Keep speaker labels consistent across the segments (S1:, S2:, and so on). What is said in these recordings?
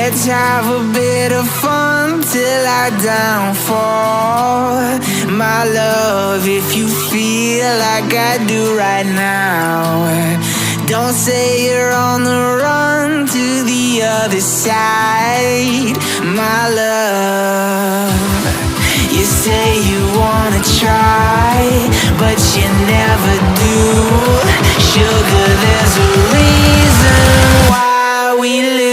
S1: Let's have a bit of fun till I downfall. My love, if you feel like I do right now, don't say you're on the run to the other side. My love, you say you wanna try, but you never do. Sugar, there's a reason why we lose.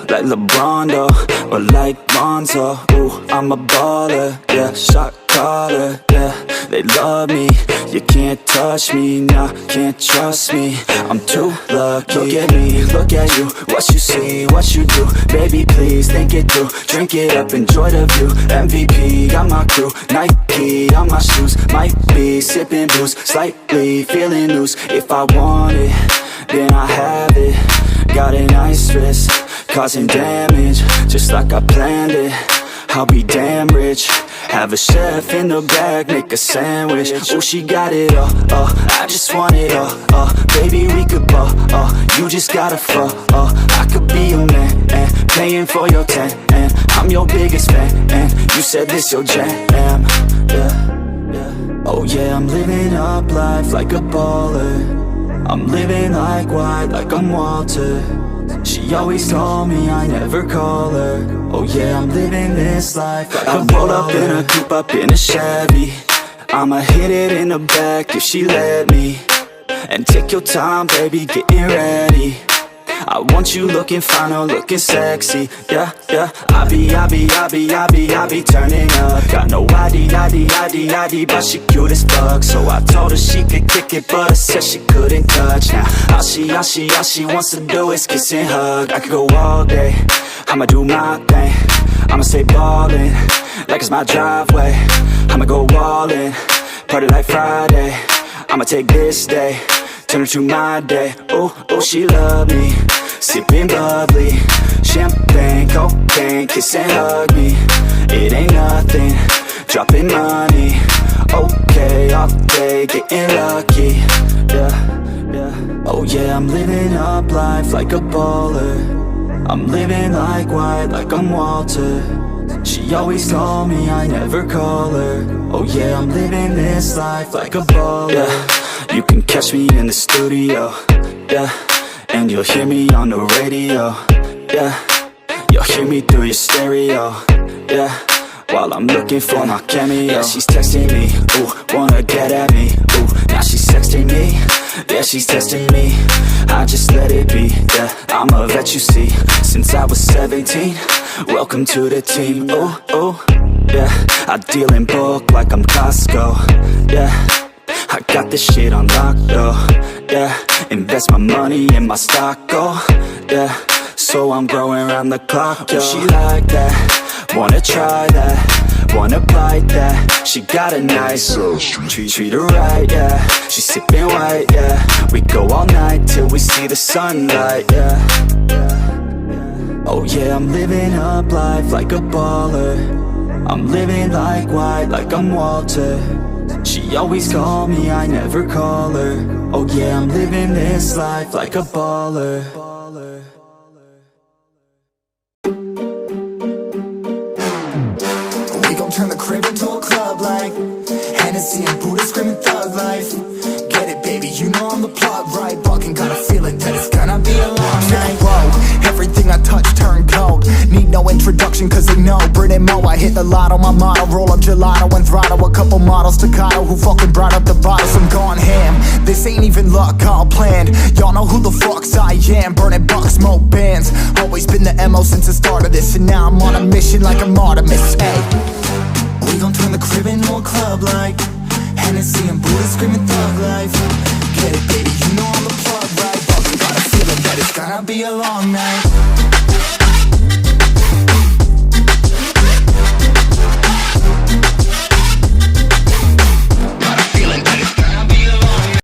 S2: like LeBron though, or like Lonzo. Ooh, I'm a baller, yeah, shot caller, yeah. They love me, you can't touch me, nah, can't trust me. I'm too lucky. Look at me, look at you, what you see, what you do. Baby, please think it through, drink it up, enjoy the view. MVP, got my crew, Nike on my shoes. Might be sipping booze, slightly feeling loose. If I want it, then I have it. Got an ice wrist, causing damage, just like I planned it. I'll be damn rich. Have a chef in the back, make a sandwich. Oh, she got it all, I just want it all, baby, we could ball, you just gotta fall, I could be your man, and paying for your tan, and I'm your biggest fan, and you said this your jam, yeah. Oh yeah, I'm living up life like a baller. I'm living like white, like I'm Walter. She always call me, I never call her. Oh yeah, I'm living this life like I roll up in a coupe, up in a Chevy. I'ma hit it in the back if she let me. And take your time, baby, getting ready. I want you looking fine or looking sexy. Yeah, yeah. I be turning up. Got no ID, but she cute as fuck. So I told her she could kick it, but I said she couldn't touch. Now all she wants to do is kiss and hug. I could go all day, I'ma do my thing. I'ma stay ballin', like it's my driveway. I'ma go all in, party like Friday. I'ma take this day, turn it to my day. Oh, she love me, sipping bubbly, champagne, cocaine, kiss and hug me. It ain't nothing, dropping money. Okay, all day, getting lucky. Yeah. Oh yeah, I'm living up life like a baller. I'm living like white, like I'm Walter. She always call me, I never call her. Oh yeah, I'm living this life like a baller. Yeah, you can catch me in the studio. Yeah, and you'll hear me on the radio. Yeah, you'll hear me through your stereo. Yeah, while I'm looking for my cameo. Yeah, she's texting me, ooh, wanna get at me. Ooh, now she's texting me, yeah, she's testing me. I just let it be, yeah, I'm a vet, you see. Since I was 17, welcome to the team. Ooh, yeah, I deal in bulk like I'm Costco. Yeah, I got this shit on lock though. Yeah, invest my money in my stock, oh yeah. So I'm growing around the clock, yo. She like that, wanna try that, wanna bite that. She got a nice treat her right, yeah. She sipping white, yeah. We go all night till we see the sunlight, yeah. Oh yeah, I'm living up life like a baller. I'm living like white, like I'm Walter. She always call me, I never call her. Oh yeah, I'm living this life like a baller.
S3: We gon' turn the crib into a club like Hennessy and Buddha screaming thug life. Get it, baby, you know I'm the plug, right? Fucking got a feeling that it's gonna be a long night. Whoa, everything I touch turn cold. Need no introduction cause they know Brit and Mo, I hit the lotto, my motto. Roll up gelato and throttle a couple models staccato who fucking brought up the bottles. I'm gone ham, this ain't even luck, all planned. Y'all know who the fucks I am. Burning bucks, smoke bands. Always been the MO since the start of this. And now I'm on a mission like I'm Artemis. Hey, we gon' turn the crib into a club like Hennessy and Buddha screaming thug life. Get it, baby, you know I'm the plug, right? Fucking got a feeling that it's gonna be a long night.